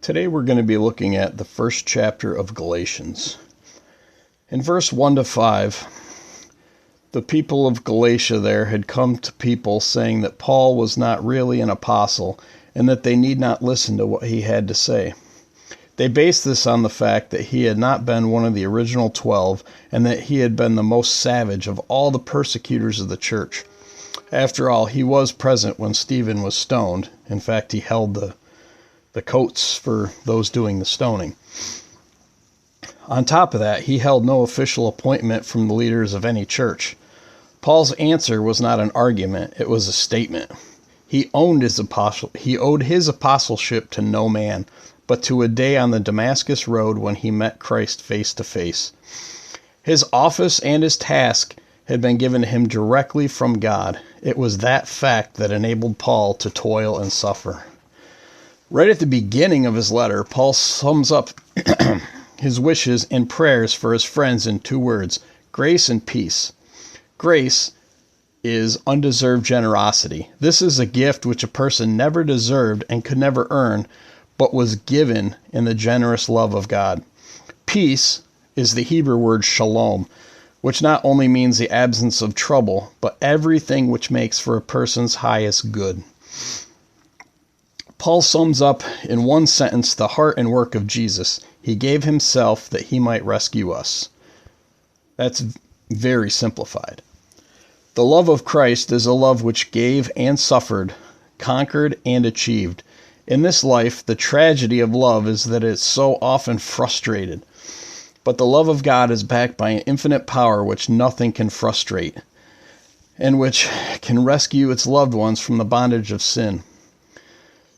Today we're going to be looking at the first chapter of Galatians. In verse 1 to 5, the people of Galatia there had come to people saying that Paul was not really an apostle and that they need not listen to what he had to say. They based this on the fact that he had not been one of the original 12 and that he had been the most savage of all the persecutors of the church. After all, he was present when Stephen was stoned. In fact, he held the coats for those doing the stoning. On top of that, he held no official appointment from the leaders of any church. Paul's answer was not an argument, it was a statement. He owed his apostleship to no man, but to a day on the Damascus road when he met Christ face to face. His office and his task had been given to him directly from God. It was that fact that enabled Paul to toil and suffer. Right at the beginning of his letter, Paul sums up his wishes and prayers for his friends in two words: grace and peace. Grace is undeserved generosity. This is a gift which a person never deserved and could never earn, but was given in the generous love of God. Peace is the Hebrew word shalom, which not only means the absence of trouble, but everything which makes for a person's highest good. Paul sums up in one sentence the heart and work of Jesus. He gave himself that he might rescue us. That's very simplified. The love of Christ is a love which gave and suffered, conquered and achieved. In this life, the tragedy of love is that it's so often frustrated. But the love of God is backed by an infinite power which nothing can frustrate, and which can rescue its loved ones from the bondage of sin.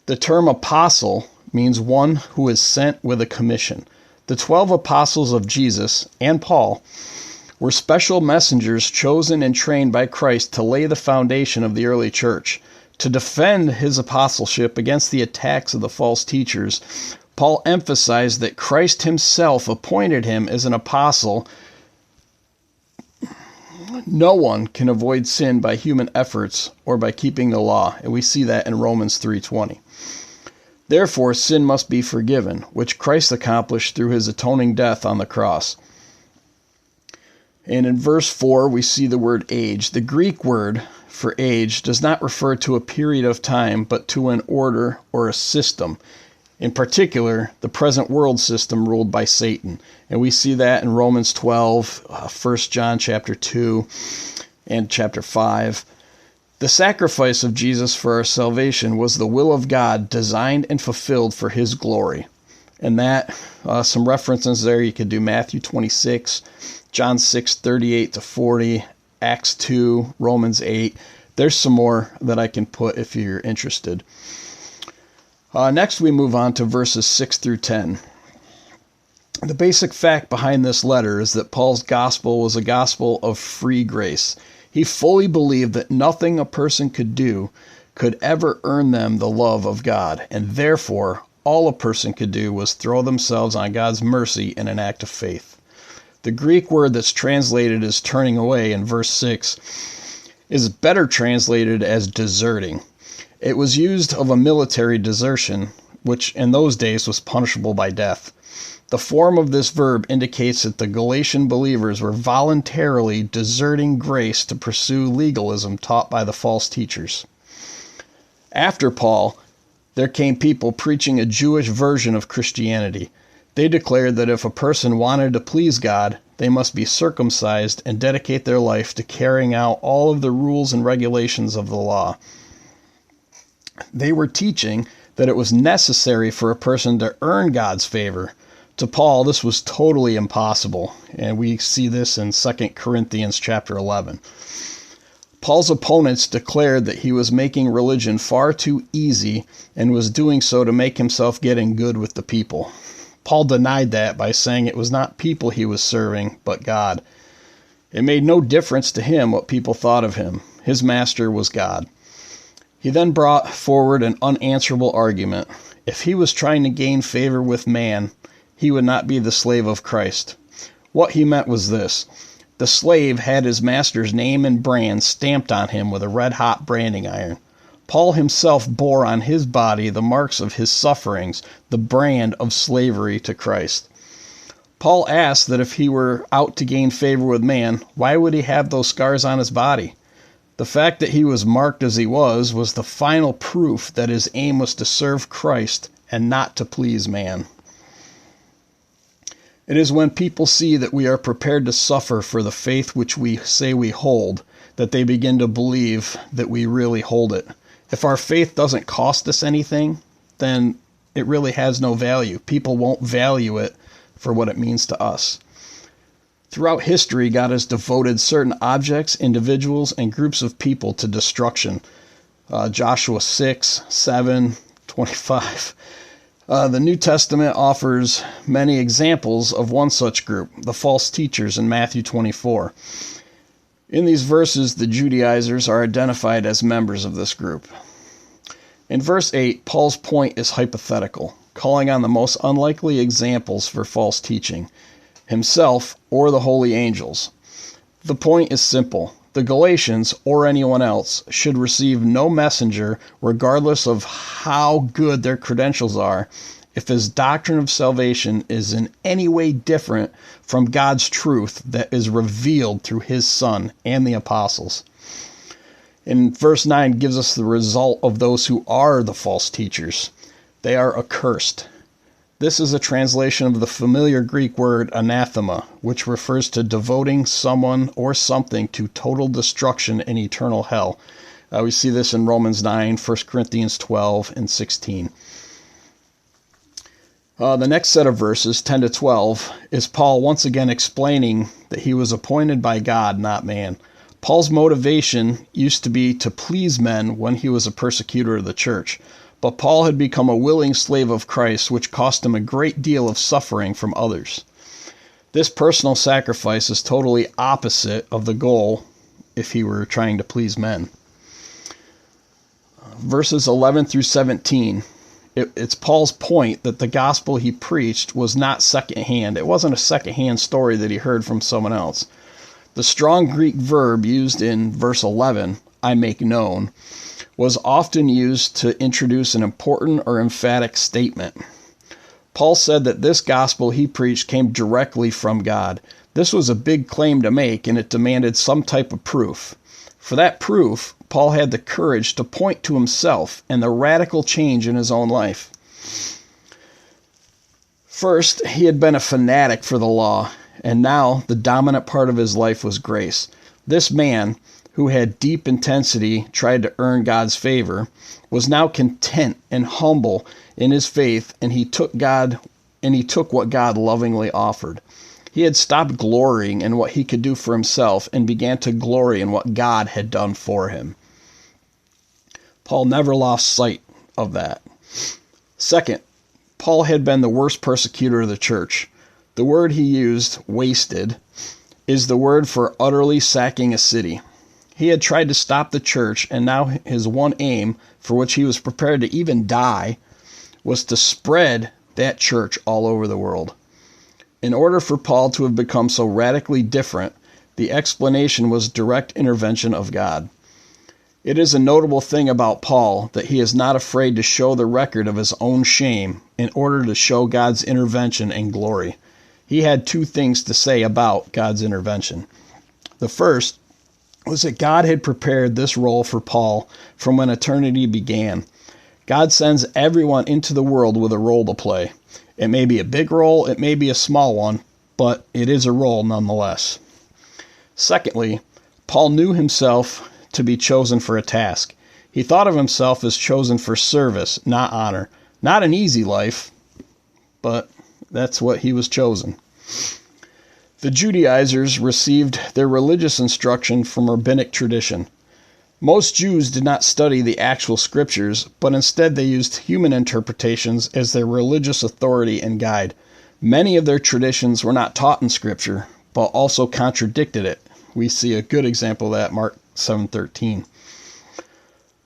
The term apostle means one who is sent with a commission. The 12 apostles of Jesus and Paul were special messengers chosen and trained by Christ to lay the foundation of the early church. To defend his apostleship against the attacks of the false teachers, Paul emphasized that Christ himself appointed him as an apostle. No one can avoid sin by human efforts or by keeping the law, and we see that in Romans 3:20. Therefore, sin must be forgiven, which Christ accomplished through his atoning death on the cross. And in verse 4, we see the word age. The Greek word for age does not refer to a period of time, but to an order or a system. In particular, the present world system ruled by Satan. And we see that in Romans 12, 1 John chapter 2, and chapter 5. The sacrifice of Jesus for our salvation was the will of God, designed and fulfilled for his glory. And that, some references there, you could do Matthew 26, John 6:38 to 40, Acts 2, Romans 8. There's some more that I can put if you're interested. Next, we move on to verses 6 through 10. The basic fact behind this letter is that Paul's gospel was a gospel of free grace. He fully believed that nothing a person could do could ever earn them the love of God, and therefore all a person could do was throw themselves on God's mercy in an act of faith. The Greek word that's translated as turning away in verse 6 is better translated as deserting. It was used of a military desertion, which in those days was punishable by death. The form of this verb indicates that the Galatian believers were voluntarily deserting grace to pursue legalism taught by the false teachers. After Paul, there came people preaching a Jewish version of Christianity. They declared that if a person wanted to please God, they must be circumcised and dedicate their life to carrying out all of the rules and regulations of the law. They were teaching that it was necessary for a person to earn God's favor. To Paul, this was totally impossible, and we see this in 2 Corinthians chapter 11. Paul's opponents declared that he was making religion far too easy and was doing so to make himself getting good with the people. Paul denied that by saying it was not people he was serving, but God. It made no difference to him what people thought of him. His master was God. He then brought forward an unanswerable argument. If he was trying to gain favor with man, he would not be the slave of Christ. What he meant was this: the slave had his master's name and brand stamped on him with a red-hot branding iron. Paul himself bore on his body the marks of his sufferings, the brand of slavery to Christ. Paul asked that if he were out to gain favor with man, why would he have those scars on his body? The fact that he was marked as he was the final proof that his aim was to serve Christ and not to please man. It is when people see that we are prepared to suffer for the faith which we say we hold that they begin to believe that we really hold it. If our faith doesn't cost us anything, then it really has no value. People won't value it for what it means to us. Throughout history, God has devoted certain objects, individuals, and groups of people to destruction. Joshua 6, 7, 25. The New Testament offers many examples of one such group, the false teachers in Matthew 24. In these verses, the Judaizers are identified as members of this group. In verse 8, Paul's point is hypothetical, calling on the most unlikely examples for false teaching, himself or the holy angels. The point is simple. The Galatians, or anyone else, should receive no messenger, regardless of how good their credentials are, if his doctrine of salvation is in any way different from God's truth that is revealed through his Son and the apostles. And verse 9 gives us the result of those who are the false teachers. They are accursed. This is a translation of the familiar Greek word anathema, which refers to devoting someone or something to total destruction in eternal hell. We see this in Romans 9, 1 Corinthians 12, and 16. The next set of verses, 10 to 12, is Paul once again explaining that he was appointed by God, not man. Paul's motivation used to be to please men when he was a persecutor of the church. But Paul had become a willing slave of Christ, which cost him a great deal of suffering from others. This personal sacrifice is totally opposite of the goal if he were trying to please men. Verses 11 through 17, it's Paul's point that the gospel he preached was not secondhand. It wasn't a secondhand story that he heard from someone else. The strong Greek verb used in verse 11, I make known, was often used to introduce an important or emphatic statement. Paul said that this gospel he preached came directly from God. This was a big claim to make, and it demanded some type of proof. For that proof, Paul had the courage to point to himself and the radical change in his own life. First, he had been a fanatic for the law, and now the dominant part of his life was grace. This man, who had deep intensity, tried to earn God's favor, was now content and humble in his faith, and he took what God lovingly offered. He had stopped glorying in what he could do for himself and began to glory in what God had done for him. Paul never lost sight of that. Second, Paul had been the worst persecutor of the church. The word he used, wasted, is the word for utterly sacking a city. He had tried to stop the church, and now his one aim, for which he was prepared to even die, was to spread that church all over the world. In order for Paul to have become so radically different, the explanation was direct intervention of God. It is a notable thing about Paul that he is not afraid to show the record of his own shame in order to show God's intervention and glory. He had two things to say about God's intervention. The first was that God had prepared this role for Paul from when eternity began. God sends everyone into the world with a role to play. It may be a big role, it may be a small one, but it is a role nonetheless. Secondly, Paul knew himself to be chosen for a task. He thought of himself as chosen for service, not honor. Not an easy life, but that's what he was chosen. The Judaizers received their religious instruction from rabbinic tradition. Most Jews did not study the actual scriptures, but instead they used human interpretations as their religious authority and guide. Many of their traditions were not taught in scripture, but also contradicted it. We see a good example of that in Mark 7:13.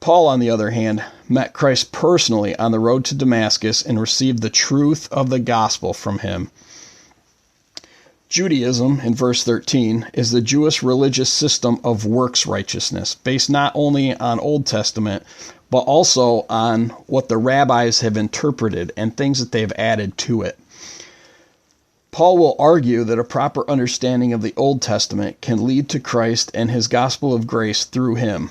Paul, on the other hand, met Christ personally on the road to Damascus and received the truth of the gospel from him. Judaism, in verse 13, is the Jewish religious system of works righteousness, based not only on Old Testament, but also on what the rabbis have interpreted and things that they've added to it. Paul will argue that a proper understanding of the Old Testament can lead to Christ and his gospel of grace through him.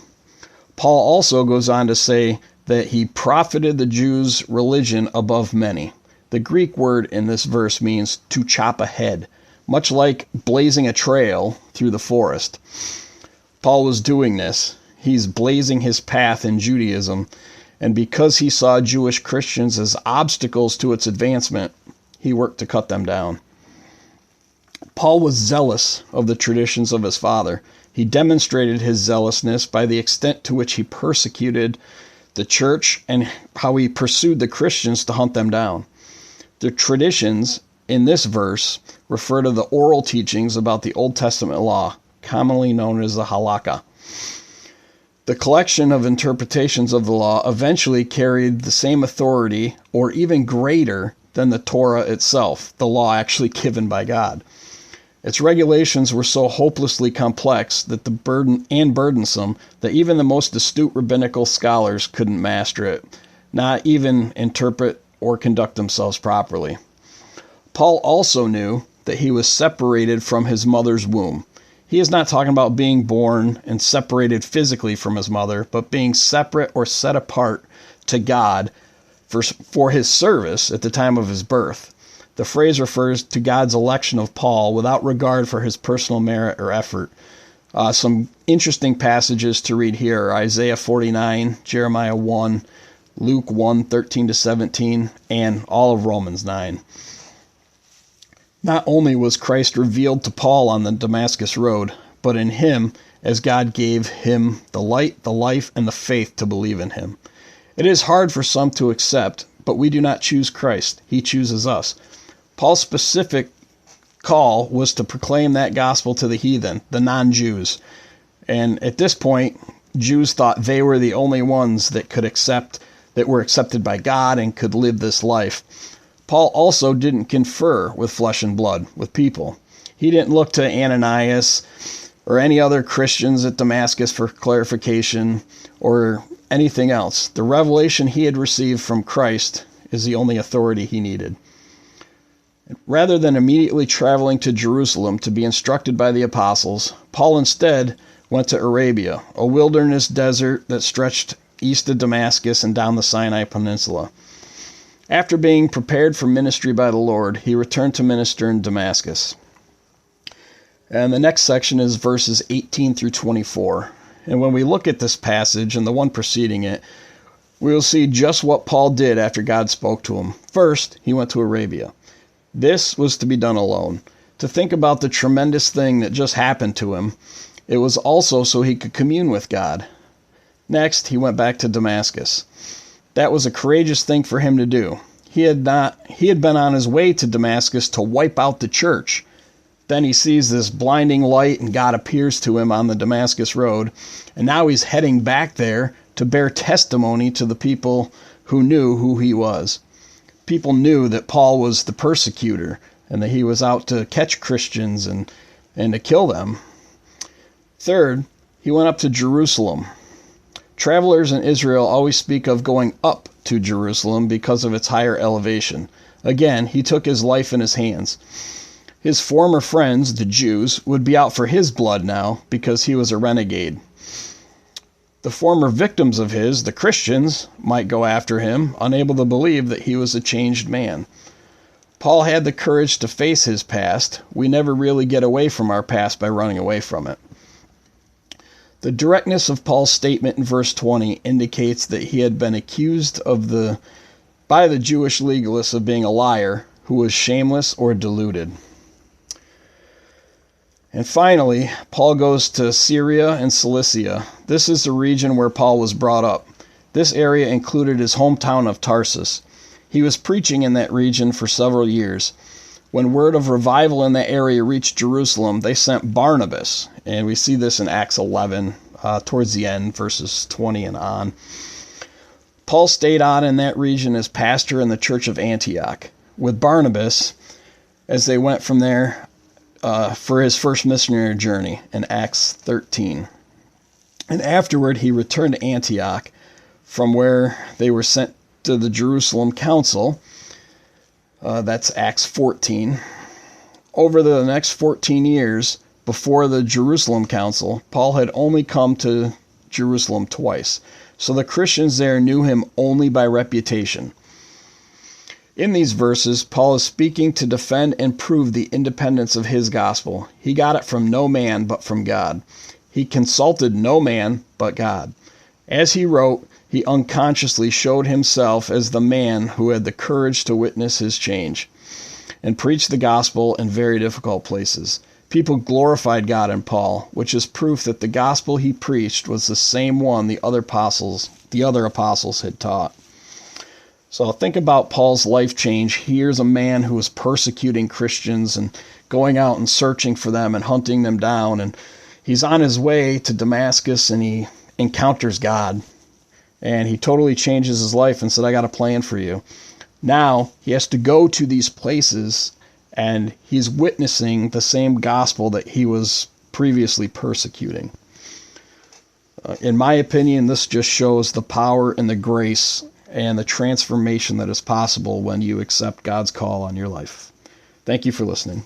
Paul also goes on to say that he profited the Jews' religion above many. The Greek word in this verse means to chop ahead, much like blazing a trail through the forest. Paul was doing this. He's blazing his path in Judaism, and because he saw Jewish Christians as obstacles to its advancement, he worked to cut them down. Paul was zealous of the traditions of his father. He demonstrated his zealousness by the extent to which he persecuted the church and how he pursued the Christians to hunt them down. The traditions in this verse refer to the oral teachings about the Old Testament law, commonly known as the halakha. The collection of interpretations of the law eventually carried the same authority, or even greater, than the Torah itself, the law actually given by God. Its regulations were so hopelessly complex that burdensome that even the most astute rabbinical scholars couldn't master it, not even interpret or conduct themselves properly. Paul also knew that he was separated from his mother's womb. He is not talking about being born and separated physically from his mother, but being separate or set apart to God for his service at the time of his birth. The phrase refers to God's election of Paul without regard for his personal merit or effort. Some interesting passages to read here are Isaiah 49, Jeremiah 1, Luke 1, 13-17, and all of Romans 9. Not only was Christ revealed to Paul on the Damascus road, but in him, as God gave him the light, the life, and the faith to believe in him. It is hard for some to accept, but we do not choose Christ. He chooses us. Paul's specific call was to proclaim that gospel to the heathen, the non-Jews. And at this point, Jews thought they were the only ones that were accepted by God and could live this life. Paul also didn't confer with flesh and blood, with people. He didn't look to Ananias or any other Christians at Damascus for clarification or anything else. The revelation he had received from Christ is the only authority he needed. Rather than immediately traveling to Jerusalem to be instructed by the apostles, Paul instead went to Arabia, a wilderness desert that stretched east of Damascus and down the Sinai Peninsula. After being prepared for ministry by the Lord, he returned to minister in Damascus. And the next section is verses 18 through 24. And when we look at this passage and the one preceding it, we will see just what Paul did after God spoke to him. First, he went to Arabia. This was to be done alone. To think about the tremendous thing that just happened to him, it was also so he could commune with God. Next, he went back to Damascus. That was a courageous thing for him to do. He had been on his way to Damascus to wipe out the church. Then he sees this blinding light and God appears to him on the Damascus road. And now he's heading back there to bear testimony to the people who knew who he was. People knew that Paul was the persecutor and that he was out to catch Christians and to kill them. Third, he went up to Jerusalem. Travelers in Israel always speak of going up to Jerusalem because of its higher elevation. Again, he took his life in his hands. His former friends, the Jews, would be out for his blood now because he was a renegade. The former victims of his, the Christians, might go after him, unable to believe that he was a changed man. Paul had the courage to face his past. We never really get away from our past by running away from it. The directness of Paul's statement in verse 20 indicates that he had been accused by the Jewish legalists of being a liar who was shameless or deluded. And finally, Paul goes to Syria and Cilicia. This is the region where Paul was brought up. This area included his hometown of Tarsus. He was preaching in that region for several years. When word of revival in that area reached Jerusalem, they sent Barnabas, and we see this in Acts 11, towards the end, verses 20 and on. Paul stayed on in that region as pastor in the church of Antioch. With Barnabas, as they went from there, for his first missionary journey in Acts 13. And afterward, he returned to Antioch, from where they were sent to the Jerusalem Council. That's Acts 14. Over the next 14 years, before the Jerusalem Council, Paul had only come to Jerusalem twice. So the Christians there knew him only by reputation. In these verses, Paul is speaking to defend and prove the independence of his gospel. He got it from no man but from God. He consulted no man but God. As he wrote, he unconsciously showed himself as the man who had the courage to witness his change and preach the gospel in very difficult places. People glorified God in Paul, which is proof that the gospel he preached was the same one the other apostles had taught. So think about Paul's life change. Here's a man who was persecuting Christians and going out and searching for them and hunting them down. And he's on his way to Damascus and he encounters God. And he totally changes his life and said, I got a plan for you. Now he has to go to these places and he's witnessing the same gospel that he was previously persecuting. In my opinion, this just shows the power and the grace and the transformation that is possible when you accept God's call on your life. Thank you for listening.